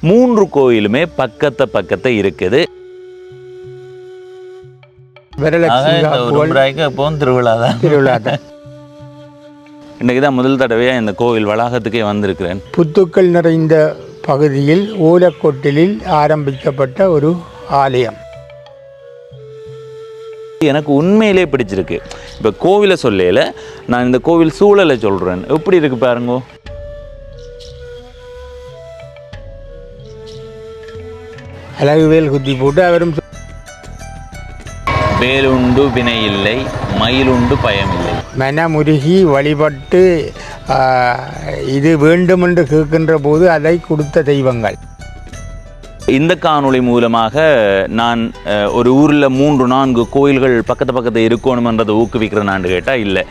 3 கோயிலுமே பக்கத்தை இருக்குது. திருவிழா தான். இன்னைக்கு தான் முதல் தடவையாக இந்த கோவில் வளாகத்துக்கே வந்திருக்கிறேன். புத்துக்கள் நிறைந்த பகுதியில் ஓலக்கொட்டிலில் ஆரம்பிக்கப்பட்ட ஒரு ஆலயம் எனக்கு உண்மையிலே பிடிச்சிருக்கு. இப்போ கோவிலை சொல்லல, நான் இந்த கோவில் சூழலை சொல்கிறேன். எப்படி இருக்கு பாருங்க. அழகு வேல் குத்தி போட்டு அவரும் வேலுண்டு வினை இல்லை, மயிலுண்டு பயமில்லை. மனமுருகி வழிபட்டு இது வேண்டும் என்று கேட்கின்ற போது அதை கொடுத்த தெய்வங்கள். இந்த காணொளி மூலமாக நான் ஒரு ஊரில் 3-4 கோயில்கள் பக்கத்து இருக்கணுமன்றதை ஊக்குவிக்கிறேன்னு கேட்டால் இல்லை.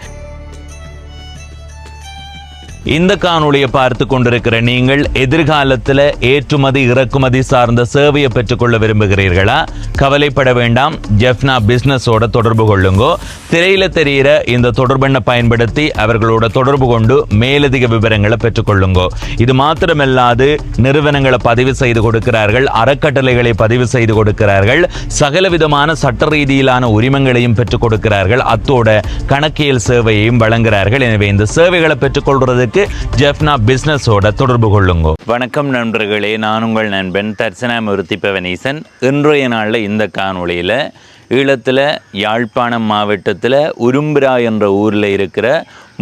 இந்த காணொளியை பார்த்து கொண்டிருக்கிற நீங்கள் எதிர்காலத்தில் ஏற்றுமதி இறக்குமதி சார்ந்த சேவையை பெற்றுக்கொள்ள விரும்புகிறீர்களா? கவலைப்பட வேண்டாம். ஜெஃப்னா பிஸ்னஸோட தொடர்பு கொள்ளுங்கோ. திரையில தெரிகிற இந்த தொடர்பெண்ணை பயன்படுத்தி அவர்களோட தொடர்பு கொண்டு மேலதிக விவரங்களை பெற்றுக்கொள்ளுங்கோ. இது மாத்திரமல்லாது நிறுவனங்களை பதிவு செய்து கொடுக்கிறார்கள், அறக்கட்டளைகளை பதிவு செய்து கொடுக்கிறார்கள், சகல விதமான சட்ட ரீதியிலான உரிமங்களையும் பெற்றுக் கொடுக்கிறார்கள். அத்தோட கணக்கியல் சேவையையும் வழங்குகிறார்கள். எனவே இந்த சேவைகளை பெற்றுக்கொள்றதுக்கு ஜெஃப்னா பிசினஸோட தொடர்பு கொள்ளுங்க. வணக்கம் நண்பர்களே, நான் உங்கள் நண்பன் தர்சனாமூர்த்தி பவனீசன். இன்றைய நாளில் இந்த காணொளியில் ஈழத்தில் யாழ்ப்பாணம் மாவட்டத்தில் உரும்பிரா என்ற ஊரில் இருக்கிற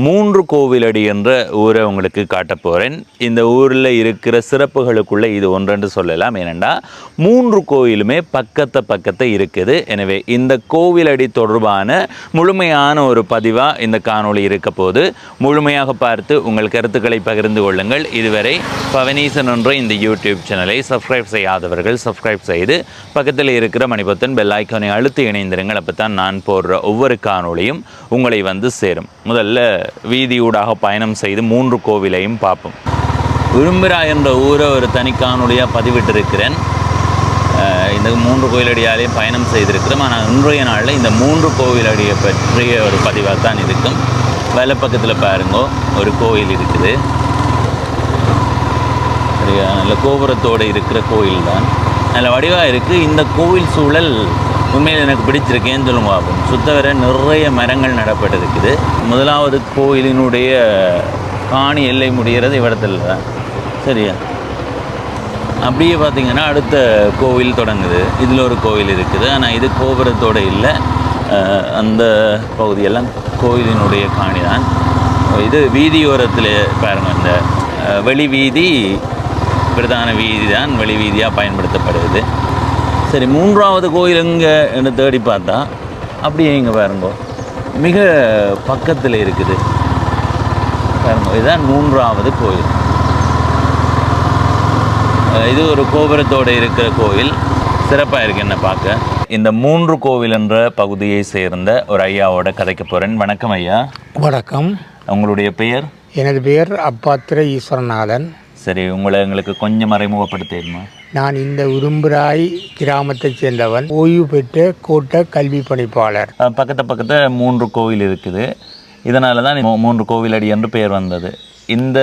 3 கோவிலடி என்ற ஊரை உங்களுக்கு காட்ட போகிறேன். இந்த ஊரில் இருக்கிற சிறப்புகளுக்குள்ளே இது ஒன்றென்று சொல்லலாம். ஏனெண்டா 3 கோயிலுமே பக்கத்தை இருக்குது. எனவே இந்த கோவிலடி தொடர்பான முழுமையான ஒரு பதிவாக இந்த காணொளி இருக்க போது முழுமையாக பார்த்து உங்கள் கருத்துக்களை பகிர்ந்து கொள்ளுங்கள். இதுவரை பவனீசன் என்ற இந்த யூடியூப் சேனலை சப்ஸ்கிரைப் செய்யாதவர்கள் சப்ஸ்கிரைப் செய்து பக்கத்தில் இருக்கிற மணிபத்தன் பெல் ஐக்கானை அழுத்தி இணைந்திருங்கள். அப்போ தான் நான் போடுற ஒவ்வொரு காணொளியும் உங்களை வந்து சேரும். முதல்ல வீதியூடாக பயணம் செய்து 3 கோவிலையும் பார்ப்போம். உரும்பிரா என்ற ஊரை ஒரு தனி காணொளியாக பதிவிட்டிருக்கிறேன். இந்த 3 கோயிலடியாலேயும் பயணம் செய்திருக்கிறோம். ஆனால் இன்றைய நாளில் இந்த 3 கோவிலடியை பற்றிய ஒரு பதிவாக தான் இருக்கும். வலை பக்கத்தில் பாருங்கோ, ஒரு கோயில் இருக்குது. சரியா, நல்ல கோபுரத்தோடு இருக்கிற கோயில் தான், நல்ல வடிவாக இருக்குது. இந்த கோவில் சூழல் உண்மையில் எனக்கு பிடிச்சிருக்கேன்னு சொல்லுங்க. பார்ப்போம். சுத்தவரை நிறைய மரங்கள் நடப்பட்டிருக்குது. முதலாவது கோயிலினுடைய காணி எல்லை முடிகிறது இவ்விடத்தில் தான். சரியா, அப்படியே பார்த்திங்கன்னா அடுத்த கோவில் தொடங்குது. இதில் ஒரு கோவில் இருக்குது. ஆனால் இது கோபுரத்தோடு இல்லை. அந்த பகுதியெல்லாம் கோயிலினுடைய காணி தான். இது வீதியோரத்தில் பாருங்கள், இந்த வெளி வீதி பிரதான வீதி தான் வெளி வீதியாக பயன்படுத்தப்படுது. சரி, 3வது கோயில் எங்கே என்று தேடி பார்த்தா அப்படியே இங்கே பாருங்க, மிக பக்கத்தில் இருக்குது பாருங்க. இதுதான் 3வது கோயில். இது ஒரு கோபுரத்தோடு இருக்கிற கோயில். சிறப்பாக இருக்குது என்ன பார்க்க. இந்த 3 கோவில் என்ற பகுதியை சேர்ந்த ஒரு ஐயாவோட கதைக்க போகிறேன். வணக்கம் ஐயா. வணக்கம். உங்களுடைய பெயர்? எனது பெயர் அப்பாத்திர ஈஸ்வரநாதன். சரி, உங்களை எங்களுக்கு கொஞ்சம் அறிமுகப்படுத்திடுமா? நான் இந்த உரும்பிராய் கிராமத்தைச் சேர்ந்தவன், ஓய்வு பெற்ற கோட்ட கல்வி பணிப்பாளர். பக்கத்தில் 3 கோவில் இருக்குது. இதனால தான் 3 கோவிலடி என்று பெயர் வந்தது. இந்த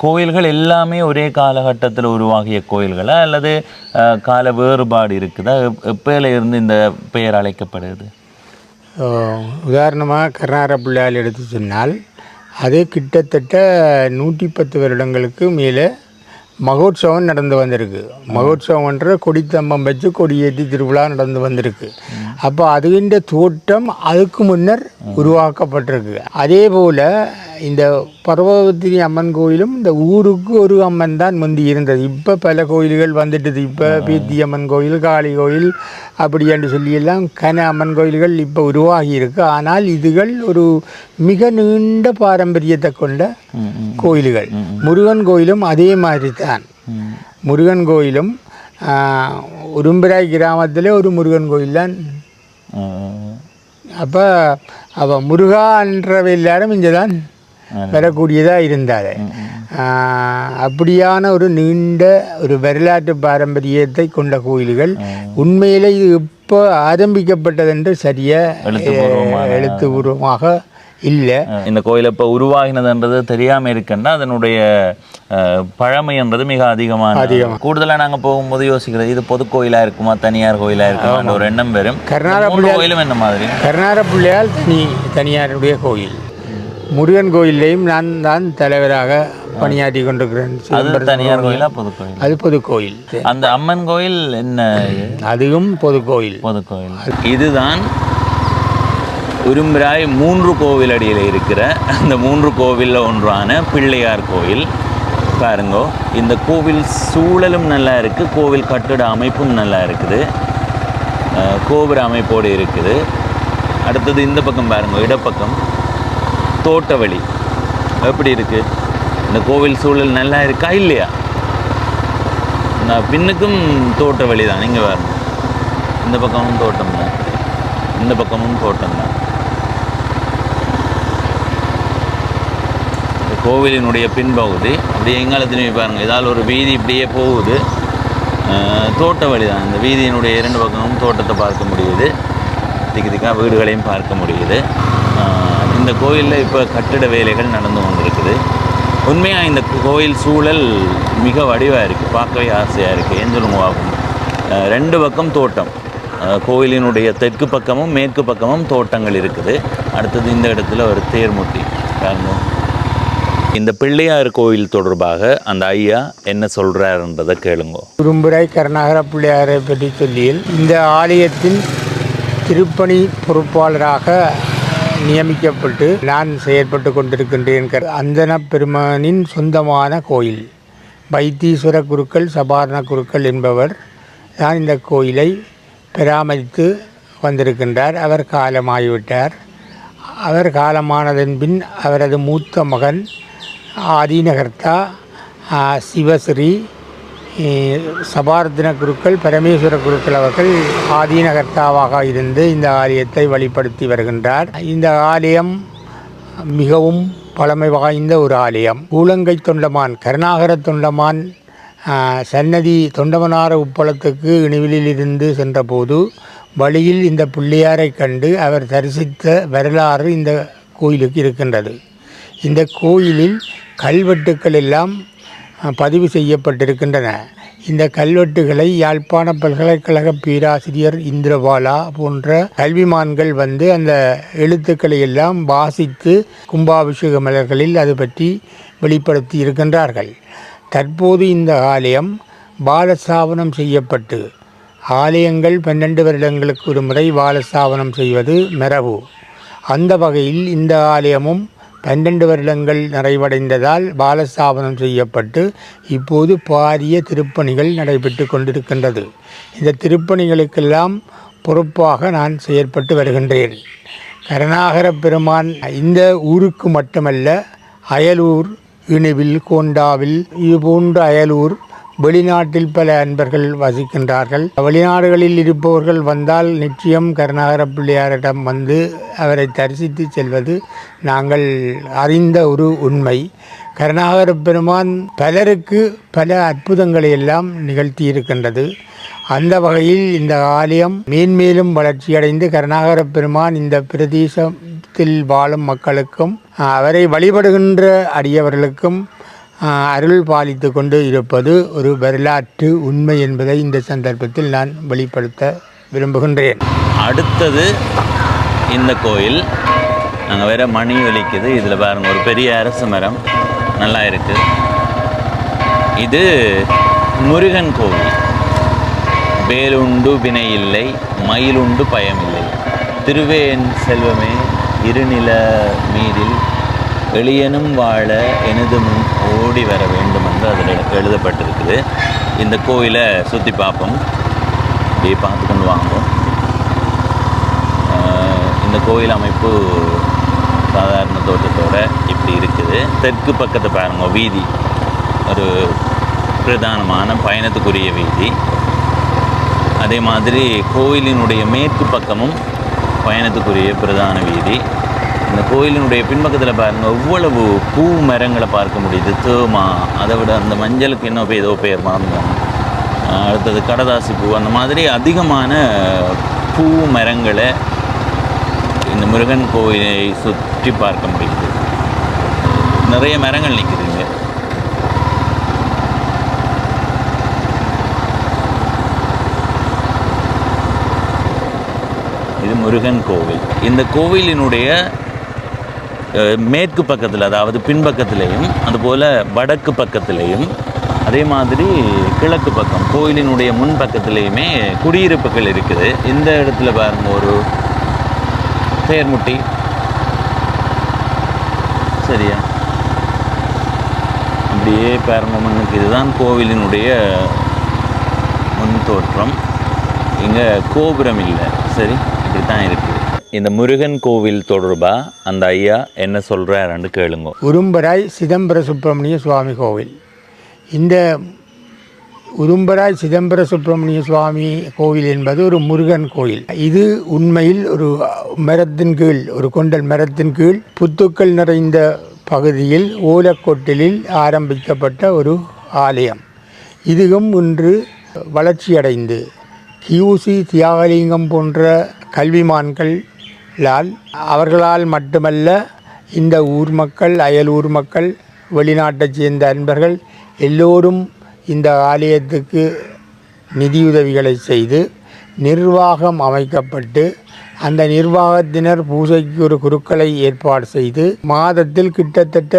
கோயில்கள் எல்லாமே ஒரே காலகட்டத்தில் உருவாகிய கோயில்களா அல்லது கால வேறுபாடு இருக்குதா? எப்பயில இருந்து இந்த பெயர் அழைக்கப்படுது? உதாரணமாக கருணார பிள்ளையால் எடுத்து சொன்னால் அது கிட்டத்தட்ட 110 வருடங்களுக்கு மேலே மகோத்சவம் நடந்து வந்திருக்கு. மகோத்சவம்ன்ற கொடித்தம்பம் வச்சு கொடியேற்றி திருவிழா நடந்து வந்திருக்கு. அப்போ அதுகின்ற தோட்டம் அதுக்கு முன்னர் உருவாக்கப்பட்டிருக்கு. அதே போல் இந்த பர்வதவதி அம்மன் கோயிலும் இந்த ஊருக்கு ஒரு அம்மன் தான் முந்தி இருந்தது. இப்போ பல கோயில்கள் வந்துட்டுது. இப்போ பீத்தி அம்மன் கோயில், காளி கோயில் அப்படியாண்டு சொல்லியெல்லாம் கன அம்மன் கோயில்கள் இப்போ உருவாகி இருக்கு. ஆனால் இதுகள் ஒரு மிக நீண்ட பாரம்பரியத்தை கொண்ட கோயில்கள். முருகன் கோயிலும் அதே மாதிரி தான். முருகன் கோயிலும் உரும்பிராய் கிராமத்தில் ஒரு முருகன் கோயில் தான். அப்போ முருகான்றவை எல்லாரும் இங்கே தான் வரக்கூடியதாக இருந்தார். அப்படியான ஒரு நீண்ட ஒரு வரலாற்று பாரம்பரியத்தை கொண்ட கோயில்கள். உண்மையிலே இது இப்போ ஆரம்பிக்கப்பட்டதென்று சரியாக எழுத்துப்பூர்வமாக இல்லை. இந்த கோயில் இப்போ உருவாகினதுன்றது தெரியாமல் இருக்குன்னா அதனுடைய பழமை என்பது மிக அதிகமான கூடுதலாக நாங்கள் போகும்போது யோசிக்கிறது இது பொது கோயிலா இருக்குமா தனியார் கோயிலா இருக்குமா ஒரு எண்ணம் வரும். கோயிலும் என்ன மாதிரி கருணார பிள்ளையால் தனியாருடைய கோயில். முருகன் கோயிலையும் நான் தான் தலைவராக பணியாற்றி கொண்டிருக்கிறேன். அது தனியார் கோயிலா பொது கோயில்? அது பொது கோயில். அந்த அம்மன் கோயில் என்ன? அதுவும் பொது கோயில். பொது கோயில். இதுதான் உரும்பிராய் 3 கோவில் அடியில் இருக்கிற அந்த 3 கோவிலில் ஒன்றான பிள்ளையார் கோயில். பாருங்கோ, இந்த கோவில் சூழலும் நல்லா இருக்குது, கோவில் கட்டிட அமைப்பும் நல்லா இருக்குது, கோபுர அமைப்போடு இருக்குது. அடுத்தது இந்த பக்கம் பாருங்க, இடப்பக்கம் தோட்ட வழி எப்படி இருக்குது. இந்த கோவில் சூழல் நல்லா இருக்கா இல்லையா? பின்னுக்கும் தோட்ட வழி தான். நீங்கள் பாருங்க, இந்த பக்கமும் தோட்டம் தான், இந்த பக்கமும் தோட்டம் தான். கோவிலினுடைய பின்பகுதி அப்படியே எங்காலத்தினுமே பாருங்கள், ஏதாவது ஒரு வீதி இப்படியே போகுது, தோட்ட வழி தான். இந்த வீதியினுடைய 2 பக்கமும் தோட்டத்தை பார்க்க முடியுது, திக்காக வீடுகளையும் பார்க்க முடியுது. இந்த கோயிலில் இப்போ கட்டிட வேலைகள் நடந்து கொண்டிருக்குது. உண்மையாக இந்த கோயில் சூழல் மிக வடிவாக இருக்குது, பார்க்கவே ஆசையாக இருக்குது. ஏன் சொல்லுங்க ஆகும், 2 பக்கம் தோட்டம், கோயிலினுடைய தெற்கு பக்கமும் மேற்கு பக்கமும் தோட்டங்கள் இருக்குது. அடுத்தது இந்த இடத்துல ஒரு தேர்முட்டி பாருங்க. இந்த பிள்ளையார் கோயில் தொடர்பாக அந்த ஐயா என்ன சொல்கிறாருன்றதை கேளுங்க. உரும்பிராய் கருணாகர பிள்ளையாரை பற்றி சொல்லியில், இந்த ஆலயத்தின் திருப்பணி பொறுப்பாளராக நியமிக்கப்பட்டு நான் செயற்பட்டு கொண்டிருக்கின்றேன். அந்தன பெருமானின் சொந்தமான கோயில். வைத்தீஸ்வர குருக்கள் சபாரண குருக்கள் என்பவர் தான் இந்த கோயிலை பராமரித்து வந்திருக்கின்றார். அவர் காலமாகிவிட்டார். அவர் காலமானதன் பின் அவரது மூத்த மகன் ஆதீனகர்த்தா சிவஸ்ரீ சபார்த்தன குருக்கள் பரமேஸ்வர குருக்கள் அவர்கள் ஆதீனகர்த்தாவாக இருந்து இந்த ஆலயத்தை வழிபடுத்தி வருகின்றார். இந்த ஆலயம் மிகவும் பழமை வாய்ந்த ஒரு ஆலயம். கூலங்கை தொண்டமான் கருணாகர தொண்டமான் சன்னதி தொண்டமனார உப்பளத்துக்கு இணுவிலில் இருந்து சென்றபோது வழியில் இந்த பிள்ளையாரை கண்டு அவர் தரிசித்த வரலாறு இந்த கோயிலுக்கு இருக்கின்றது. இந்த கோயிலில் கல்வெட்டுக்கள் எல்லாம் பதிவு செய்யப்பட்டிருக்கின்றன. இந்த கல்வெட்டுகளை யாழ்ப்பாண பல்கலைக்கழக பேராசிரியர் இந்திரபாலா போன்ற கல்விமான்கள் வந்து அந்த எழுத்துக்களை எல்லாம் வாசித்து கும்பாபிஷேக மலர்களில் அது பற்றி வெளிப்படுத்தி இருக்கின்றார்கள். தற்போது இந்த ஆலயம் பாலஸ்தாபனம் செய்யப்பட்டு, ஆலயங்கள் 12 வருடங்களுக்கு ஒரு முறை பாலஸ்தாபனம் செய்வது மரபு. அந்த வகையில் இந்த ஆலயமும் 12 வருடங்கள் நிறைவடைந்ததால் பாலஸ்தாபனம் செய்யப்பட்டு இப்போது பாரிய திருப்பணிகள் நடைபெற்று கொண்டிருக்கின்றது. இந்த திருப்பணிகளுக்கெல்லாம் பொறுப்பாக நான் செயற்பட்டு வருகின்றேன். கருணாகர பெருமான் இந்த ஊருக்கு மட்டுமல்ல, அயலூர், இணுவில், கோண்டாவில் இது போன்ற அயலூர் வெளிநாட்டில் பல அன்பர்கள் வசிக்கின்றார்கள். வெளிநாடுகளில் இருப்பவர்கள் வந்தால் நிச்சயம் கருணாகர பிள்ளையாரிடம் வந்து அவரை தரிசித்து செல்வது நாங்கள் அறிந்த ஒரு உண்மை. கருணாகர பெருமான் பலருக்கு பல அற்புதங்களை எல்லாம் நிகழ்த்தி இருக்கின்றது. அந்த வகையில் இந்த ஆலயம் மேன்மேலும் வளர்ச்சியடைந்து கருணாகர பெருமான் இந்த பிரதேசத்தில் வாழும் மக்களுக்கும் அவரை வழிபடுகின்ற அடியவர்களுக்கும் அருள் பாலித்து கொண்டு இருப்பது ஒரு வரலாற்று உண்மை என்பதை இந்த சந்தர்ப்பத்தில் நான் வெளிப்படுத்த விரும்புகின்றேன். அடுத்தது இந்த கோயில் நாங்கள் வேற மணி ஒலிக்குது. இதில் பாருங்கள், ஒரு பெரிய அரச மரம் நல்லா இருக்குது. இது முருகன் கோவில். வேலுண்டு வினை இல்லை, மயிலுண்டு பயமில்லை, திருவேன் செல்வமே இருநில மீதில் எளியனும் வாழ எனது முன் ஓடி வர வேண்டும் என்று அதில் எழுதப்பட்டிருக்குது. இந்த கோயிலை சுற்றி பார்ப்போம், அப்படியே பார்த்து கொண்டு வாங்கும். இந்த கோயில் அமைப்பு சாதாரண தோட்டத்தோடு இப்படி இருக்குது. தெற்கு பக்கத்தை பாருங்க, வீதி ஒரு பிரதானமான பயணத்துக்குரிய வீதி. அதே மாதிரி கோயிலினுடைய மேற்கு பக்கமும் பயணத்துக்குரிய பிரதான வீதி. இந்த கோயிலினுடைய பின்பக்கத்தில் பாருங்கள், எவ்வளவு பூ மரங்களை பார்க்க முடியுது. தேமா, அதை விட அந்த மஞ்சளுக்கு என்ன ஏதோ பேர் மறந்தாங்க. அடுத்தது கடதாசி பூ, அந்த மாதிரி அதிகமான பூ மரங்களை இந்த முருகன் கோயிலை சுற்றி பார்க்க முடியுது. நிறைய மரங்கள் நிற்குதுங்க. முருகன் கோவில். இந்த கோவிலினுடைய மேற்கு பக்கத்தில், அதாவது பின்பக்கத்திலையும், அதுபோல் வடக்கு பக்கத்திலையும், அதே மாதிரி கிழக்கு பக்கம் கோயிலினுடைய முன் பக்கத்திலையுமே குடியிருப்புகள் இருக்குது. இந்த இடத்துல பாருங்க ஒரு தேர்முட்டி, சரியா? அப்படியே பாருங்க முன்னுக்கு. இதுதான் கோவிலினுடைய முன் தோற்றம். இங்கே கோபுரம் இல்லை, சரி, இப்படி தான் இருக்குது. இந்த முருகன் கோவில் தொடர்பாக அந்த ஐயா என்ன சொல்கிறாருன்னு கேளுங்க. உரும்பராய் சிதம்பர சுப்பிரமணிய சுவாமி கோவில். இந்த உரும்பராய் சிதம்பர சுப்பிரமணிய சுவாமி கோவில் என்பது ஒரு முருகன் கோயில். இது உண்மையில் ஒரு மரத்தின் கீழ், ஒரு கொண்டல் மரத்தின் கீழ் புத்துக்கள் நிறைந்த பகுதியில் ஓலக்கொட்டிலில் ஆரம்பிக்கப்பட்ட ஒரு ஆலயம். இதுவும் இன்று வளர்ச்சியடைந்து கியூசி தியாகலிங்கம் போன்ற கல்விமான்களால், அவர்களால் மட்டுமல்ல, இந்த ஊர் மக்கள், அயல் ஊர் மக்கள், வெளிநாட்டைச் சேர்ந்த அன்பர்கள் எல்லோரும் இந்த ஆலயத்துக்கு நிதியுதவிகளை செய்து நிர்வாகம் அமைக்கப்பட்டு, அந்த நிர்வாகத்தினர் பூஜைக்கு ஒரு குருக்களை ஏற்பாடு செய்து மாதத்தில் கிட்டத்தட்ட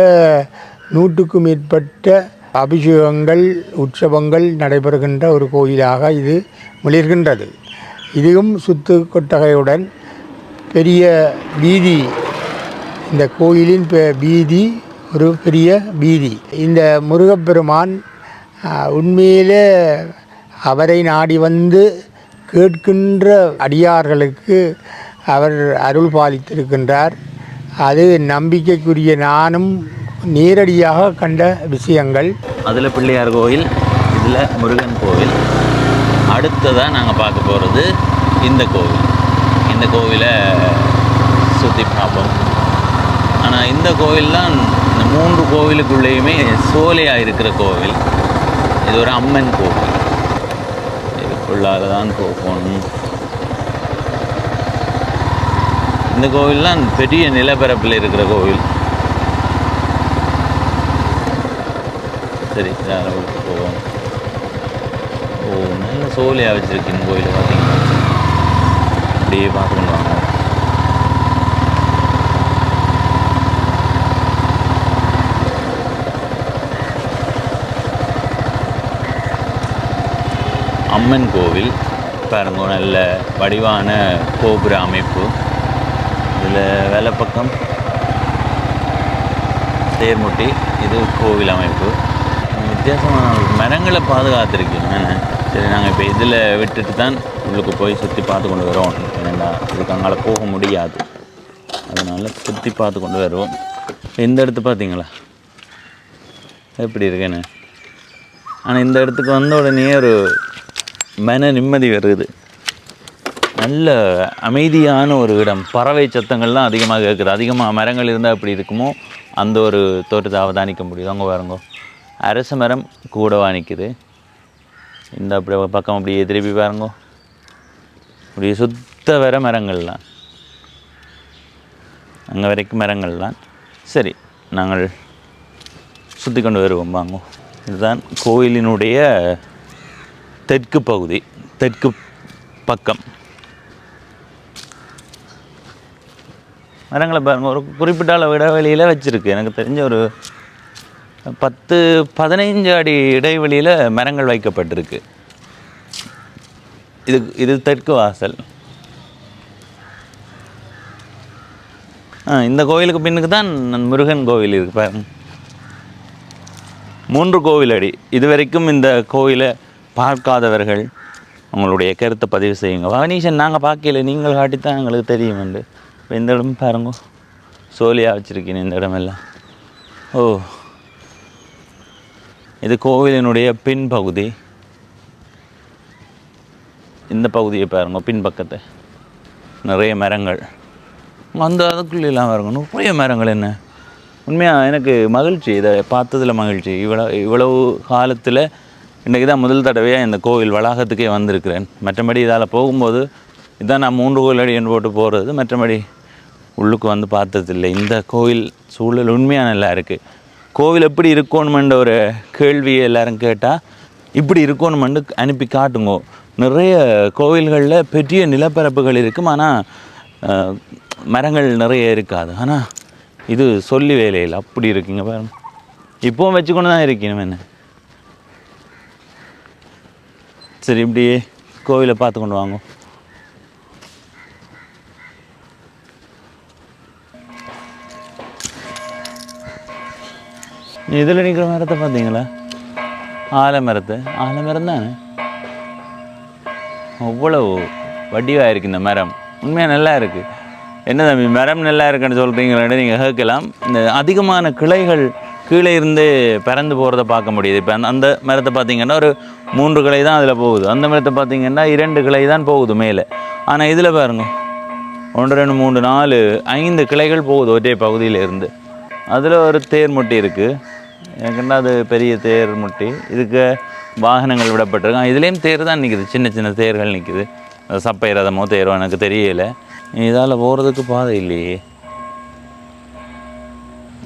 100க்கும் மேற்பட்ட அபிஷேகங்கள், உற்சவங்கள் நடைபெறுகின்ற ஒரு கோயிலாக இது மிளிர்கின்றது. இதுவும் சுத்து கொட்டகையுடன் பெரிய வீதி, இந்த கோயிலின் வீதி ஒரு பெரிய வீதி. இந்த முருகப்பெருமான் உண்மையிலே அவரை நாடி வந்து கேட்கின்ற அடியார்களுக்கு அவர் அருள் பாலித்திருக்கின்றார். அது நம்பிக்கைக்குரிய நானும் நேரடியாக கண்ட விஷயங்கள். அதில் பிள்ளையார் கோயில், இதில் முருகன் கோவில். அடுத்ததாக நாங்கள் பார்க்க போகிறது இந்த கோவில். இந்த கோவிலை சுற்றி பார்ப்போம். ஆனால் இந்த கோவில் தான் இந்த 3 கோவிலுக்குள்ளேயுமே சோலையாக இருக்கிற கோவில். இது ஒரு அம்மன் கோவில். இதுக்குள்ளால தான் போகணும். இந்த கோவில்லாம் பெரிய நிலப்பரப்பில் இருக்கிற கோவில். சரி, அளவுக்கு போவோம். ஓ, நல்ல சோலையாக வச்சுருக்கு இந்த கோயில். பார்த்தீங்கன்னா அப்படியே பார்த்துக்கணும் வாங்க. அம்மன் கோவில் பாருங்க, நல்ல வடிவான கோபுர அமைப்பு. இதில் வேலை பக்கம் தேர்முட்டி, இது கோவில் அமைப்பு. வித்தியாசமான மரங்களை பாதுகாத்துருக்கீங்க. சரி, நாங்கள் இப்போ இதில் விட்டுட்டு தான் உள்ளுக்கு போய் சுற்றி பார்த்து கொண்டு வருவோம். ஏன்னா இதுக்கு அங்கால போக முடியாது, அதனால் சுற்றி பார்த்து கொண்டு வருவோம். இந்த இடத்து பார்த்தீங்களா எப்படி இருக்குன்னு? ஆனால் இந்த இடத்துக்கு வந்த உடனே ஒரு மன நிம்மதி வருது. நல்ல அமைதியான ஒரு இடம். பறவை சத்தங்கள்லாம் அதிகமாக கேட்குது. அதிகமாக மரங்கள் இருந்தால் எப்படி இருக்குமோ அந்த ஒரு தோட்டத்தை அவதானிக்க முடியுது. அங்கே பாருங்க, அரச மரம் கூடவா நிற்குது. இந்த அப்படி பக்கம் அப்படியே திருப்பி பாருங்க, அப்படியே சுத்த வர மரங்கள்லாம், அங்கே வரைக்கும் மரங்கள்லாம். சரி, நாங்கள் சுற்றி கொண்டு வருவோம் வாங்க. இதுதான் கோயிலினுடைய தெற்கு பகுதி, தெற்கு பக்கம். மரங்களை பாருங்கள், ஒரு குறிப்பிட்ட அளவு இடைவெளியில் வச்சுருக்கு. எனக்கு தெரிஞ்ச ஒரு 10-15 அடி இடைவெளியில் மரங்கள் வைக்கப்பட்டிருக்கு. இது தெற்கு வாசல். இந்த கோவிலுக்கு பின்னுக்கு தான் முருகன் கோவில் இருக்கு பாருங்க. 3 கோவில் அடி. இதுவரைக்கும் இந்த கோவிலை பார்க்காதவர்கள் உங்களுடைய கருத்தை பதிவு செய்யுங்க. வனீஷன், நாங்கள் பார்க்கல, நீங்கள் காட்டித்தான் எங்களுக்கு தெரியுமெண்டு. இப்போ இந்த இடம் பாருங்க, சோலியாக வச்சுருக்கீங்க இந்த இடமெல்லாம். ஓ, இது கோவிலினுடைய பின்பகுதி. இந்த பகுதியை பாருங்க, பின்பக்கத்தை நிறைய மரங்கள். அந்த அதுக்குள்ளெல்லாம் பாருங்க, நிறைய மரங்கள். என்ன உண்மையாக எனக்கு மகிழ்ச்சி, இதை பார்த்ததில் மகிழ்ச்சி. இவ்வளவு காலத்தில் இன்றைக்கி தான் முதல் தடவையாக இந்த கோவில் வளாகத்துக்கே வந்திருக்கிறேன். மற்றபடி இதால் போகும்போது இதான் நான் 3 கோவில் அடின்னு போட்டு போகிறது. மற்றபடி உள்ளுக்கு வந்து பார்த்ததில்லை. இந்த கோவில் சூழல் உண்மையாக நல்லா இருக்குது. கோவில் எப்படி இருக்கணுமென்ற ஒரு கேள்வியை எல்லோரும் கேட்டால் இப்படி இருக்கணுமென்று அனுப்பி காட்டுங்கோ. நிறைய கோவில்களில் பெரிய நிலப்பரப்புகள் இருக்கும், ஆனால் மரங்கள் நிறைய இருக்காது. ஆனால் இது சொல்லி வேலையில் அப்படி இருக்குங்க பாருங்க. இப்போவும் வச்சுக்கொண்டு தான் இருக்கணும் என்ன. சரி, இப்படியே கோவிலை பார்த்து கொண்டு வாங்க. இதில் நிற்கிற மரத்தை பார்த்தீங்களா? ஆலமரம் தானே. அவ்வளவு வடிவாக இருக்குது இந்த மரம். உண்மையாக நல்லா இருக்குது. என்ன தம்பி மரம் நல்லா இருக்குன்னு சொல்கிறீங்களே, நீங்கள் கேட்கலாம். இந்த அதிகமான கிளைகள் கீழே இருந்து பறந்து போகிறத பார்க்க முடியுது. இப்போ அந்த மரத்தை பார்த்தீங்கன்னா ஒரு 3 கிளை தான் அதில் போகுது. அந்த மரத்தை பார்த்தீங்கன்னா 2 கிளை தான் போகுது மேலே. ஆனால் இதில் பாருங்க 1 2 3 4 5 கிளைகள் போகுது ஒரே பகுதியில் இருந்து. அதில் ஒரு தேர் முட்டி இருக்குது. எனக்குன்னா அது பெரிய தேர் முட்டி. இதுக்கு வாகனங்கள் விடப்பட்டிருக்கான். இதுலேயும் தேர் தான் நிற்குது, சின்ன சின்ன தேர்கள் நிற்குது. சப்பை ரதமோ தேரோ எனக்கு தெரியலை. இதால் போகிறதுக்கு பாதை இல்லையே.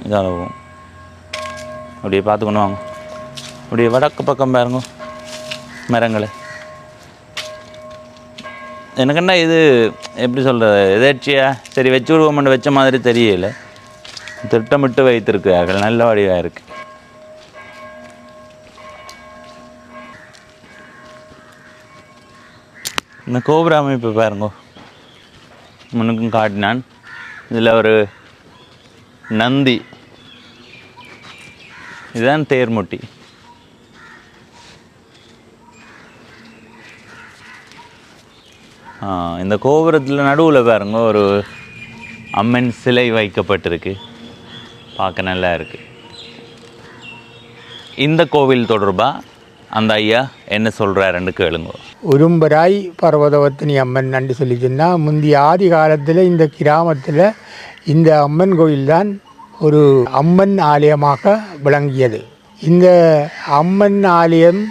இதால் போகும். அப்படியே பார்த்துக்கணும் வாங்க. அப்படியே வடக்கு பக்கம் பாருங்க மரங்களை. எனக்குன்னா இது எப்படி சொல்கிறது, எதாச்சியா சரி வச்சு விடுவோம்னு வச்ச மாதிரி தெரியல. திட்டமிட்டு வைத்திருக்கிறார்கள். நல்ல வடிவாக இருக்குது. இந்த கோபுர அமைப்பு பாருங்க. முன்னுக்கும் காட்டினான். இதில் ஒரு நந்தி, இதுதான் தேர்முட்டி. இந்த கோபுரத்தில் நடுவில் பாருங்க ஒரு அம்மன் சிலை வைக்கப்பட்டிருக்கு. பார்க்க நல்லா இருக்குது. இந்த கோவில் தொடர்பாக அந்த ஐயா என்ன சொல்கிறாருன்னு கேளுங்க. உரும்பராய் பர்வதவத்தினி அம்மன் நன்றி சொல்லி சொன்னால், முந்தைய ஆதி காலத்தில் இந்த கிராமத்தில் இந்த அம்மன் கோயில்தான் ஒரு அம்மன் ஆலயமாக விளங்கியது. இந்த அம்மன் ஆலயம்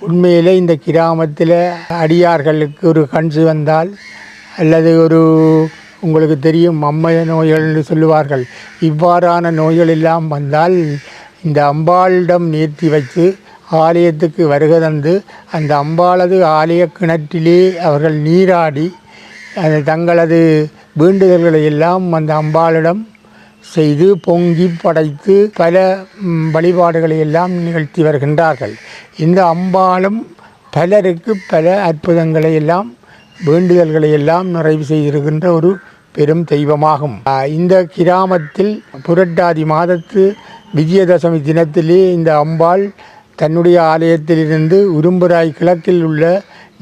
உண்மையில் இந்த கிராமத்தில் அடியார்களுக்கு ஒரு கஞ்சி வந்தால் அல்லது ஒரு உங்களுக்கு தெரியும் அம்மைய நோய்கள் என்று சொல்லுவார்கள், இவ்வாறான நோய்கள் எல்லாம் வந்தால் இந்த அம்பாளிடம் நேர்த்தி வைத்து ஆலயத்துக்கு வருகை தந்து அந்த அம்பாளது ஆலய கிணற்றிலே அவர்கள் நீராடி தங்களது வேண்டுதல்களை எல்லாம் அந்த அம்பாளிடம் செய்து பொங்கி படைத்து பல வழிபாடுகளை எல்லாம் நிகழ்த்தி வருகின்றார்கள். இந்த அம்பாளும் பலருக்கு பல அற்புதங்களை எல்லாம் வேண்டுதல்களை எல்லாம் நிறைவு செய்திருக்கின்ற ஒரு பெரும் தெய்வமாகும். இந்த கிராமத்தில் புரட்டாதி மாதத்து விஜயதசமி தினத்திலே இந்த அம்பாள் தன்னுடைய ஆலயத்திலிருந்து உரும்புராய் கிழக்கில் உள்ள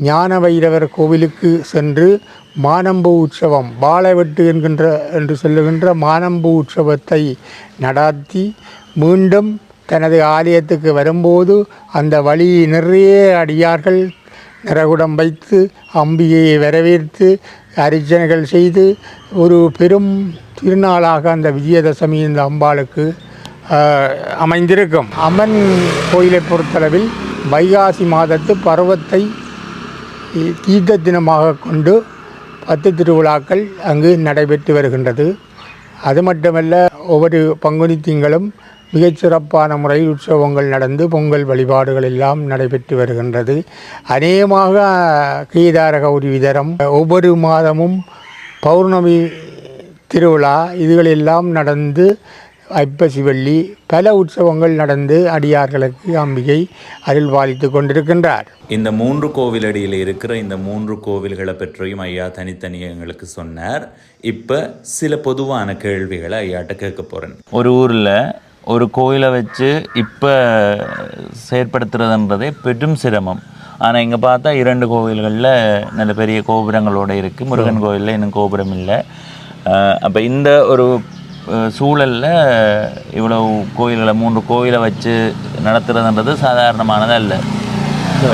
ஞான வைரவர் கோவிலுக்கு சென்று மானம்பு உற்சவம், வாழைவெட்டு என்று சொல்லுகின்ற மானம்பு உற்சவத்தை நடாத்தி மீண்டும் தனது ஆலயத்துக்கு வரும்போது அந்த வழி நிறைய அடியார்கள் நிறகுடம் வைத்து அம்பிகையை வரவேற்று அர்ச்சனைகள் செய்து ஒரு பெரும் திருநாளாக அந்த விஜயதசமி இந்த அம்பாளுக்கு அமைந்திருக்கும். அம்மன் கோயிலை பொறுத்தளவில் வைகாசி மாதத்து பருவத்தை தீர்த்த தினமாக கொண்டு 10 திருவிழாக்கள் அங்கு நடைபெற்று வருகின்றது. அது மட்டுமல்ல, ஒவ்வொரு பங்குனி திங்களும் மிகச்சிறப்பான முறையில் உற்சவங்கள் நடந்து பொங்கல் வழிபாடுகள் எல்லாம் நடைபெற்று வருகின்றது. அநேகமாக கேதார கௌரி விதரம், ஒவ்வொரு மாதமும் பௌர்ணமி திருவிழா இதுகளெல்லாம் நடந்து ஐப்பசி வெள்ளி பல உற்சவங்கள் நடந்து அடியார்களுக்கு அம்பிகை அருள் பாலித்து கொண்டிருக்கின்றார். இந்த 3 கோவிலடியில் இருக்கிற இந்த 3 கோவில்களை பற்றியும் ஐயா தனித்தனியாக எங்களுக்கு சொன்னார். இப்போ சில பொதுவான கேள்விகளை ஐயாட்ட கேட்க போகிறேன். ஒரு ஊரில் ஒரு கோயிலை வச்சு இப்போ செயற்படுத்துறதுன்றதே பெரும் சிரமம். ஆனால் இங்கே பார்த்தா 2 கோவில்களில் நல்ல பெரிய கோபுரங்களோடு இருக்குது. முருகன் கோயிலில் இன்னும் கோபுரம் இல்லை. அப்போ இந்த ஒரு சூழலில் இவ்வளவு கோயில்களை 3 கோயிலை வச்சு நடத்துறதுன்றது சாதாரணமானது அல்ல.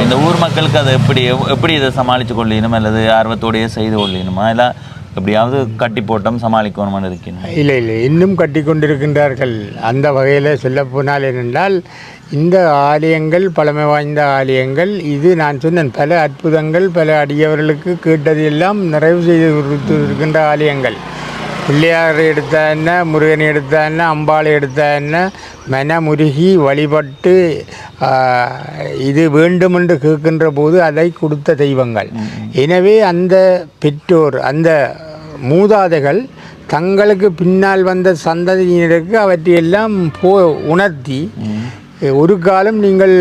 இந்த ஊர் மக்களுக்கு அதை எப்படி இதை சமாளித்து கொள்ளணும் அல்லது ஆர்வத்தோடையே செய்து கொள்ளணுமா, இல்லை எப்படியாவது கட்டி போட்டோம் சமாளிக்கணுமான்னு இருக்கணும்? இல்லை, இன்னும் கட்டி கொண்டிருக்கின்றார்கள். அந்த வகையில் சொல்லப்போனால் என்னென்றால், இந்த ஆலயங்கள் பழமை வாய்ந்த ஆலயங்கள். இது நான் சொன்னேன், பல அற்புதங்கள் பல அடியவர்களுக்கு கேட்டது எல்லாம் நிறைவு செய்து இருக்கின்ற ஆலயங்கள். பிள்ளையார் எடுத்தா என்ன, முருகன் எடுத்தா என்ன, அம்பாளை எடுத்தா என்ன, மனமுருகி வழிபட்டு இது வேண்டுமென்று கேட்கின்ற போது அதை கொடுத்த தெய்வங்கள். எனவே அந்த பெற்றோர், அந்த மூதாதைகள் தங்களுக்கு பின்னால் வந்த சந்ததியினருக்கு அவற்றையெல்லாம் உணர்த்தி ஒரு காலம் நீங்கள்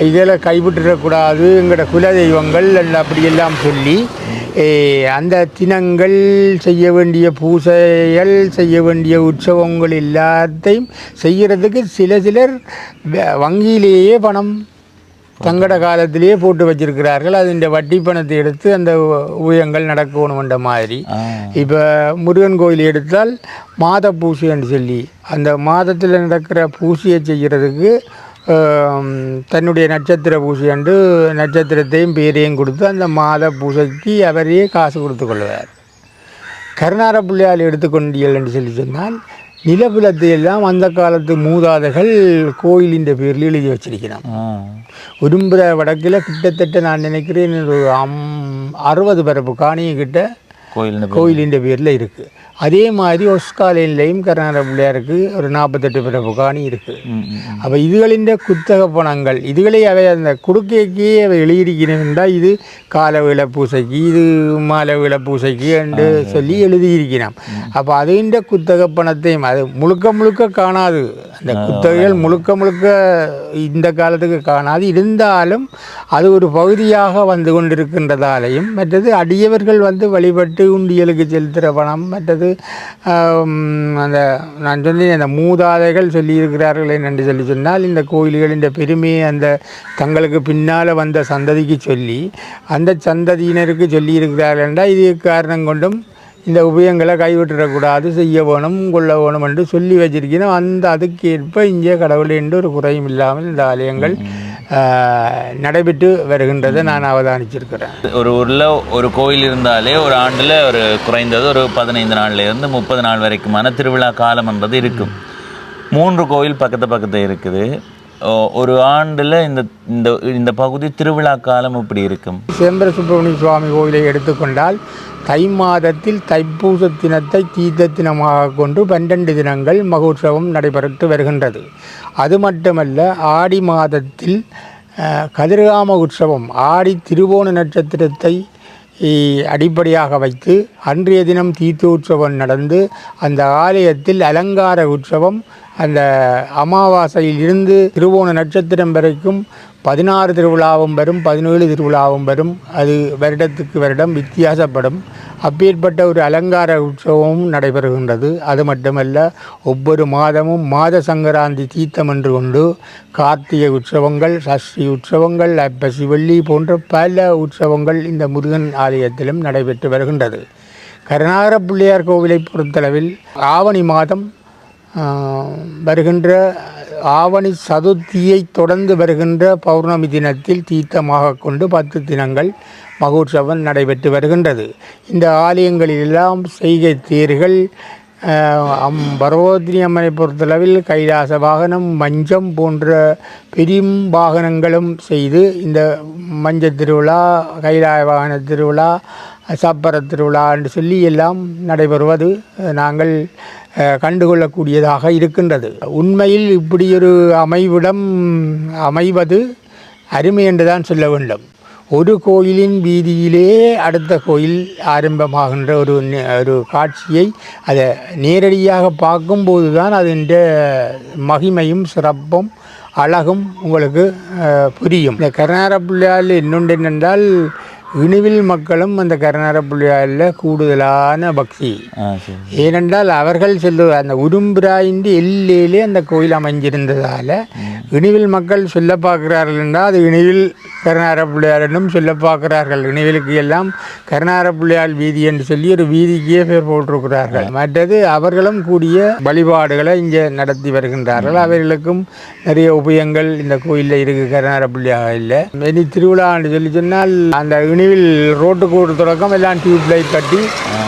இதில் கைவிட்டுறக்கூடாது எங்களோட குல தெய்வங்கள் அப்படியெல்லாம் சொல்லி அந்த தினங்கள் செய்ய வேண்டிய பூசைகள் செய்ய வேண்டிய உற்சவங்கள் எல்லாத்தையும் செய்கிறதுக்கு சிலர் வங்கியிலேயே பணம் தங்கட காலத்திலேயே போட்டு வச்சிருக்கிறார்கள். அதிൻ്റെ வட்டி பணத்தை எடுத்து அந்த ஊயங்கள் நடக்கணுமென்ற மாதிரி. இப்போ முருகன் கோயில் எடுத்தால் மாத பூசைன்னு சொல்லி அந்த மாதத்தில் நடக்கிற பூசையை செய்கிறதுக்கு தன்னுடைய நட்சத்திர பூசையன்று நட்சத்திரத்தையும் பேரையும் கொடுத்து அந்த மாத பூசைக்கு அவரையே காசு கொடுத்து கொள்வார். கருணார பிள்ளையால் எடுத்துக்கொண்டீர்கள் என்று சொல்லி சொன்னால் நிலப்புலத்தை எல்லாம் அந்த காலத்து மூதாதைகள் கோயிலின் பேரில் எழுதி வச்சிருக்கிறான். உடும்புற வடக்கில் கிட்டத்தட்ட நான் நினைக்கிறேன் ஒரு 60 பரப்பு காணியும் கிட்ட கோயிலின் பேரில் இருக்குது. அதே மாதிரி ஒஸ்காலைன்லையும் கருணார பிள்ளையாருக்கு ஒரு 48 பரப்பு காணி இருக்குது. அப்போ இதுகளின் குத்தக பணங்கள் இதுகளை அவை அந்த குடுக்கைக்கே அவை எழுதியிருக்கிறேன்டா இது கால விளை பூசைக்கு இது மாலை விளை பூசைக்கு என்று சொல்லி எழுதியிருக்கிறான். அப்போ அதுகின்ற குத்தக பணத்தையும் அது முழுக்க காணாது. அந்த குத்தகைகள் முழுக்க இந்த காலத்துக்கு காணாது. இருந்தாலும் அது ஒரு பகுதியாக வந்து கொண்டிருக்கின்றதாலையும் மற்றது அடியவர்கள் வந்து வழிபட்டு உண்டியலுக்கு செலுத்துகிற பணம் மற்றது அந்த நான் சொன்னேன் அந்த மூதாதைகள் சொல்லியிருக்கிறார்கள் என்று சொல்லி சொன்னால் இந்த கோயில்களின் பெருமையை அந்த தங்களுக்கு பின்னால் வந்த சந்ததிக்கு சொல்லி அந்த சந்ததியினருக்கு சொல்லியிருக்கிறார்கள் என்றால் இது காரணம் கொண்டும் இந்த உபயங்களை கைவிட்டுறக்கூடாது செய்ய வேணும் கொள்ள வேணும் என்று சொல்லி வச்சிருக்கணும். அந்த அதுக்கேற்ப இங்கே கடவுள் என்று ஒரு குறையும் இல்லாமல் இந்த ஆலயங்கள் நடைபெற்று வருகின்றதை நான் அவதானிச்சிருக்கிறேன். ஒரு ஊரில் ஒரு கோயில் இருந்தாலே ஒரு ஆண்டில் ஒரு குறைந்தது ஒரு 15 நாள்லேருந்து 30 நாள் வரைக்குமான திருவிழா காலம் என்பது இருக்கும். 3 கோயில் பக்கத்து இருக்குது. ஒரு ஆண்டில் இந்த பகுதி திருவிழா காலம் இப்படி இருக்கும். சேம்பர சுப்பிரமணிய சுவாமி கோயிலை எடுத்துக்கொண்டால் தை மாதத்தில் தைப்பூச தினத்தை தீர்த்த தினமாக கொண்டு 12 தினங்கள் மகோற்சவம் நடைபெற்று வருகின்றது. அது மட்டுமல்ல ஆடி மாதத்தில் கதிர்காம உற்சவம் ஆடி திருவோண நட்சத்திரத்தை அடிப்படையாக வைத்து அன்றைய தினம் தீர்த்த உற்சவம் நடந்து அந்த ஆலயத்தில் அலங்கார உற்சவம் அந்த அமாவாசையில் இருந்து திருவோண நட்சத்திரம் வரைக்கும் 16 திருவிழாவும் வரும் 17 திருவிழாவும் வரும். அது வருடத்துக்கு வருடம் வித்தியாசப்படும். அப்பேற்பட்ட ஒரு அலங்கார உற்சவமும் நடைபெறுகின்றது. அது மட்டுமல்ல ஒவ்வொரு மாதமும் மாத சங்கராந்தி தீர்த்தம் என்று கொண்டு கார்த்திகை உற்சவங்கள் சஷ்டி உற்சவங்கள் ஐப்பசி வெள்ளி போன்ற பல உற்சவங்கள் இந்த முருகன் ஆலயத்திலும் நடைபெற்று வருகின்றது. கருணார பிள்ளையார் கோவிலை பொறுத்தளவில் ஆவணி மாதம் வருகின்ற ஆவணி சதுர்த்தியை தொடர்ந்து வருகின்ற பௌர்ணமி தினத்தில் தீர்த்தமாக கொண்டு 10 தினங்கள் மகோற்சவம் நடைபெற்று வருகின்றது. இந்த ஆலயங்களிலெல்லாம் செய்கை தேர்கள் பர்வதினி அம்மனை பொறுத்தளவில் கைலாச வாகனம் மஞ்சம் போன்ற பெரும் வாகனங்களும் செய்து இந்த மஞ்ச திருவிழா கைலாய வாகன திருவிழா சப்பர திருவிழா என்று சொல்லி எல்லாம் நடைபெறுவது நாங்கள் கண்டுகொள்ளக்கூடியதாக இருக்கின்றது. உண்மையில் இப்படியொரு அமைவிடம் அமைவது அருமை என்றுதான் சொல்ல வேண்டும். ஒரு கோயிலின் வீதியிலே அடுத்த கோயில் ஆரம்பமாகின்ற ஒரு காட்சியை அதை நேரடியாக பார்க்கும்போது தான் அதன் மகிமையும் சிறப்பும் அழகும் உங்களுக்கு புரியும். இந்த கருணார பிள்ளையால் இன்னொன்று என்னென்றால் இணுவில் மக்களும் அந்த கருணார பிள்ளையாரில் கூடுதலான பக்தி. ஏனென்றால் அவர்கள் அந்த உடும்புராயின் எல்லையிலே அந்த கோயில் அமைஞ்சிருந்ததால் இணுவில் மக்கள் சொல்ல பார்க்கிறார்கள் என்றால் அது இணுவில் கருணார பிள்ளையார் என்றும் சொல்ல பார்க்கிறார்கள். இணுவிலுக்கு எல்லாம் கருணார பிள்ளையார் வீதி என்று சொல்லி ஒரு வீதிக்கே பேர் போட்டிருக்கிறார்கள். மற்றது அவர்களும் கூடிய வழிபாடுகளை இங்கே நடத்தி வருகின்றார்கள். அவர்களுக்கும் நிறைய உபயங்கள் இந்த கோயிலில் இருக்குது. கருணார பிள்ளையாக இல்லை இனி திருவிழா என்று சொல்லி சொன்னால் அந்த இணுவில் ரோட்டுக்கு ஒரு தொடக்கம் எல்லாம் டியூப் லைட் கட்டி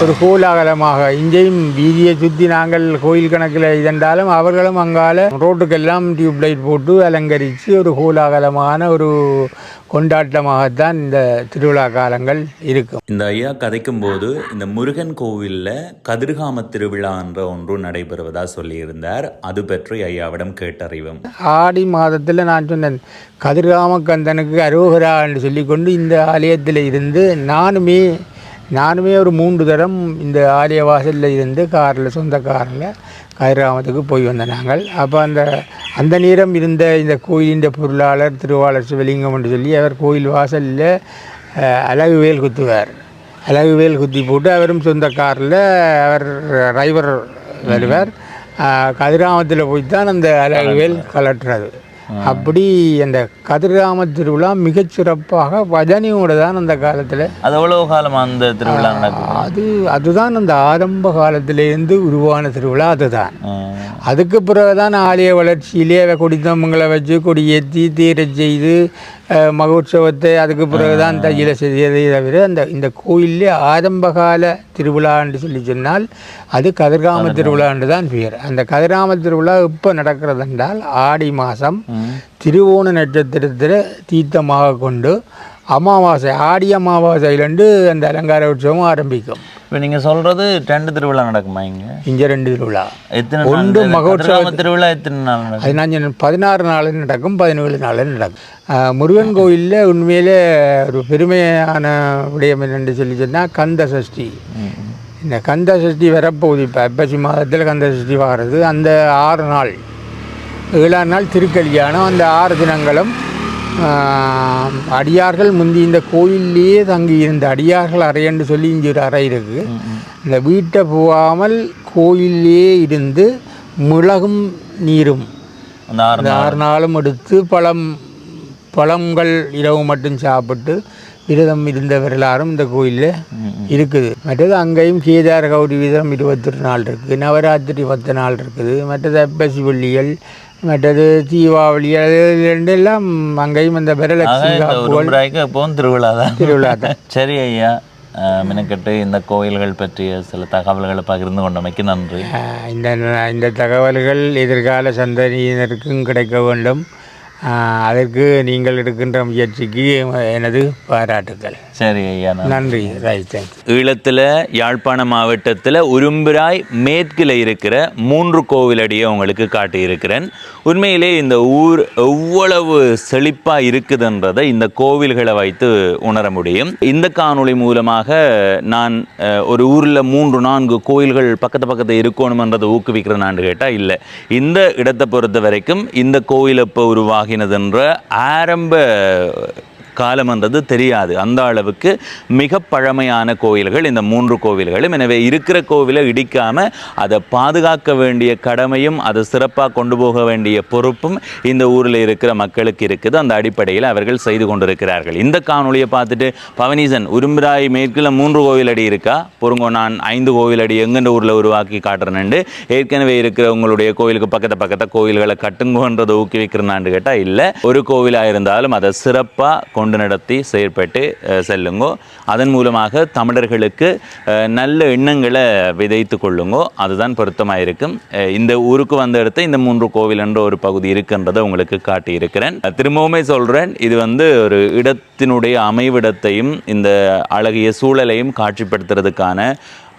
ஒரு கோலாகலமாக இங்கேயும் வீதியை சுற்றி நாங்கள் கோயில் கணக்கில் இதென்றாலும் அவர்களும் அங்கால ரோட்டுக்கெல்லாம் டியூப் லைட் போட்டு அலங்கரித்து ஒரு கோலாகலமான ஒரு கொண்டாட்டமாகத்தான் இந்த திருவிழா காலங்கள் இருக்கும். இந்த ஐயா கதைக்கும் போது இந்த முருகன் கோவிலில் கதிர்காம திருவிழா என்ற ஒன்று நடைபெறுவதா சொல்லியிருந்தார். அது பற்றி ஐயாவிடம் கேட்டறிவோம். ஆடி மாதத்தில் நான் சொன்னேன் கதிர்காம கந்தனுக்கு அரோகரா என்று சொல்லிக்கொண்டு இந்த ஆலயத்தில் இருந்து நானுமே நானுமே ஒரு 3 தரம் இந்த ஆலய வாசலில் இருந்து காரில் சொந்த காரில் கதிர்காமத்துக்கு போய் வந்தோம் நாங்கள். அப்போ அந்த நேரம் இருந்த இந்த கோயிலின் பொருளாளர் திருவாளர் சிவலிங்கம் என்று சொல்லி அவர் கோயில் வாசலில் அழகுவேல் குத்துவார். அழகுவேல் குத்தி போட்டு அவரும் சொந்த காரில் அவர் டிரைவர் வருவார். கதிர்காமத்தில் போய் தான் அந்த அழகுவேல் கலட்டுறது. அப்படி அந்த கதிர்காம திருவிழா மிகச்சிறப்பாக பஜனையோடு தான் அந்த காலத்தில். அது எவ்வளவு காலம் அந்த திருவிழா நடக்குது? அதுதான் அந்த ஆரம்ப காலத்திலேருந்து உருவான திருவிழா அதுதான். அதுக்கு பிறகுதான் ஆலய வளர்ச்சியிலே கொடித்தம்பங்களை வச்சு கொடியேற்றி தீர செய்து மகோற்சவத்தை அதுக்கு பிறகுதான் தையில செய்ததை தவிர இந்த கோயிலே ஆரம்பகால திருவிழான்னு சொல்லி சொன்னால் அது கதிர்காம திருவிழான்னு தான் பெயர். அந்த கதிர்காம திருவிழா இப்போ நடக்கிறது என்றால் ஆடி மாதம் திருவோண நட்சத்திரத்தில் தீர்த்தமாக கொண்டு அமாவாசை ஆடி அமாவாசையிலேருந்து அந்த அலங்கார உற்சவம் ஆரம்பிக்கும். இப்போ நீங்கள் சொல்கிறது 2 திருவிழா நடக்குமா இங்கே 2 திருவிழா? எத்தனை? ஒன்று மகோற்சவ திருவிழா எத்தனை நாள் நடக்கும்? அது நான் 16 நாள் நடக்கும், 17 நாள் நடக்கும். முருகன் கோயிலில் உண்மையிலே ஒரு பெருமையான விடயம் என்னென்று சொல்லி சொன்னால் கந்த சஷ்டி. இந்த கந்த சஷ்டி வரப்போகுது. இப்போ ஐப்பசி மாதத்தில் கந்த சஷ்டி வர்றது. அந்த 6 நாள் 7ஆம் நாள் திருக்கல்யாணம். அந்த 6 தினங்களும் அடியார்கள் முந்தி இந்த கோயிலேயே தங்கி இருந்த அடியார்கள் அறைன்னு சொல்லி இங்கே ஒரு அறை இருக்குது. இந்த வீட்டை போகாமல் கோயிலே இருந்து மிளகும் நீரும் அந்த 6 நாளும் எடுத்து பழங்கள் இரவு மட்டும் சாப்பிட்டு விரதம் இருந்தவர் எல்லாரும் இந்த கோயிலில் இருக்குது. மற்றது அங்கேயும் கேதார கௌரி விரதம் 21 நாள் இருக்குது, நவராத்திரி 10 நாள் இருக்குது, மற்றது ஐப்பசி வெள்ளிகள், மற்றது தீபாவளி எல்லாம் அங்கேயும் அந்த எப்பவும் திருவிழா தான். சரி ஐயா, மினக்கட்டு இந்த கோயில்கள் பற்றிய சில தகவல்களை பகிர்ந்து கொண்டமைக்கு நன்றி. இந்த தகவல்கள் எதிர்கால சந்ததியினருக்கும் கிடைக்க வேண்டும். அதற்கு நீங்கள் எடுக்கின்ற முயற்சிக்கு எனது பாராட்டுக்கள். சரி ஐயா, நன்றி. ரைட், ஈழத்தில் யாழ்ப்பாண மாவட்டத்தில் உரும்பிராய் மேற்கில் இருக்கிற 3 கோவிலடியை உங்களுக்கு காட்டியிருக்கிறேன். உண்மையிலே இந்த ஊர் எவ்வளவு செழிப்பாக இருக்குதுன்றதை இந்த கோவில்களை வைத்து உணர முடியும். இந்த காணொளி மூலமாக நான் ஒரு ஊரில் 3-4 கோயில்கள் பக்கத்து இருக்கணும்ன்றதை ஊக்குவிக்கிறேன்னு கேட்டால் இல்லை. இந்த இடத்தை பொறுத்த வரைக்கும் இந்த கோயில் எப்போ உருவாகினதுன்ற ஆரம்ப காலம்ன்றது தெரியாது. அந்த அளவுக்கு மிக பழமையான கோயில்கள் இந்த 3 கோவில்களும். எனவே இருக்கிற கோவிலை இடிக்காமல் அதை பாதுகாக்க வேண்டிய கடமையும் அதை சிறப்பாக கொண்டு போக வேண்டிய பொறுப்பும் இந்த ஊரில் இருக்கிற மக்களுக்கு இருக்குது. அந்த அடிப்படையில் அவர்கள் செய்து கொண்டிருக்கிறார்கள். இந்த காணொலியை பார்த்துட்டு பவனீசன் உரும்பிராய் மேற்கில் 3 கோவிலடி இருக்கா, பொறுங்கோ நான் 5 கோவிலடி எங்கெண்ட ஊரில் உருவாக்கி காட்டுறேன்னு ஏற்கனவே இருக்கிற உங்களுடைய கோவிலுக்கு பக்கத்தை கோவில்களை கட்டுங்கன்றதை ஊக்குவிக்கிறேன்னு கேட்டால் இல்லை. ஒரு கோவிலாக இருந்தாலும் அதை சிறப்பாக கொண்டு நடத்தி செயற்பட்டு செல்லுங்கோ. அதன் மூலமாக தமிழர்களுக்கு நல்ல எண்ணங்களை விதைத்து கொள்ளுங்கோ. அதுதான் பொருத்தமாக இருக்கும். இந்த ஊருக்கு வந்த இடத்த இந்த 3 கோவில் என்ற ஒரு பகுதி இருக்குன்றதை உங்களுக்கு காட்டியிருக்கிறேன். திரும்பவுமே சொல்கிறேன், இது ஒரு இடத்தினுடைய அமைவிடத்தையும் இந்த அழகிய சூழலையும் காட்சிப்படுத்துறதுக்கான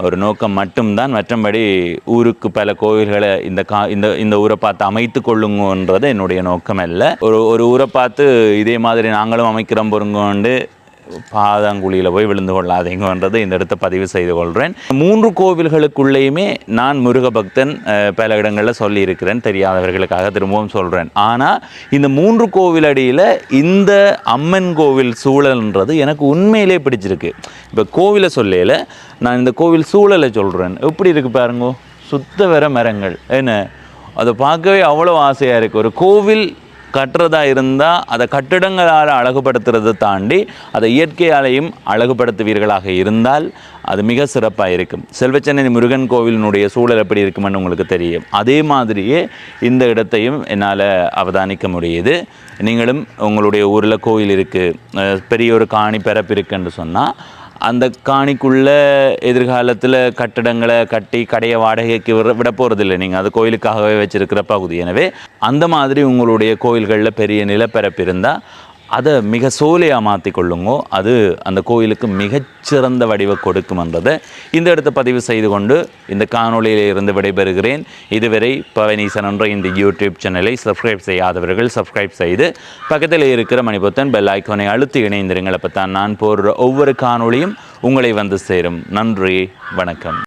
ஒரு நோக்கம் மட்டும்தான். மற்றபடி ஊருக்கு பல கோவில்களை இந்த ஊரை பார்த்து அமைத்து கொள்ளுங்கன்றது என்னுடைய நோக்கம் அல்ல. ஒரு ஊரை பார்த்து இதே மாதிரி நாங்களும் அமைக்கிறோம் பொருங்கோண்டு பாதாங்குழியில் போய் விழுந்து கொள்ளாதீங்கன்றது இந்த இடத்தை பதிவு செய்து கொள்கிறேன். 3 கோவில்களுக்குள்ளேயுமே நான் முருக பக்தன் பல இடங்களில் சொல்லியிருக்கிறேன், தெரியாதவர்களுக்காக திரும்பவும் சொல்கிறேன். ஆனால் இந்த 3 கோவிலடியில் இந்த அம்மன் கோவில் சூழல்ன்றது எனக்கு உண்மையிலே பிடிச்சிருக்கு. இப்போ கோவிலை சொல்லையில் நான் இந்த கோவில் சூழலை சொல்கிறேன். எப்படி இருக்குது பாருங்கோ, சுத்த வர மரங்கள் என்ன, அதை பார்க்கவே அவ்வளோ ஆசையாக இருக்குது. ஒரு கோவில் கட்டுறதா இருந்தால் அதை கட்டிடங்களால் அழகுபடுத்துறதை தாண்டி அதை இயற்கையாலையும் அழகுபடுத்துவீர்களாக இருந்தால் அது மிக சிறப்பாக இருக்கும். செல்வச்சென்னை முருகன் கோவிலினுடைய சூழல் எப்படி இருக்குமென்னு உங்களுக்கு தெரியும். அதே மாதிரியே இந்த இடத்தையும் என்னால் அவதானிக்க முடியுது. நீங்களும் உங்களுடைய ஊரில் கோயில் இருக்குது, பெரிய ஒரு காணி பரப்பு இருக்குன்னு சொன்னால் அந்த காணிக்குள்ளே எதிர்காலத்தில் கட்டிடங்களை கட்டி கடையை வாடகைக்கு விட போகிறதில்லை. நீங்கள் அது கோயிலுக்காகவே வச்சுருக்கிற பகுதி. எனவே அந்த மாதிரி உங்களுடைய கோயில்களில் பெரிய நிலப்பரப்பு இருந்தால் அதை மிக சோலையாக மாற்றி கொள்ளுங்கோ. அது அந்த கோயிலுக்கு மிகச்சிறந்த வடிவை கொடுக்கும்ன்றதை இந்த இடத்தை பதிவு செய்து கொண்டு இந்த காணொலியில் இருந்து விடைபெறுகிறேன். இதுவரை பவனீசன் என்ற இந்த யூடியூப் சேனலை சப்ஸ்கிரைப் செய்யாதவர்கள் சப்ஸ்கிரைப் செய்து பக்கத்தில் இருக்கிற மணிபொத்தன் பெல் ஐக்கானை அழுத்தி இணைந்திருங்கள். அப்போ தான் நான் போடுற ஒவ்வொரு காணொலியும் உங்களை வந்து சேரும். நன்றி, வணக்கம்.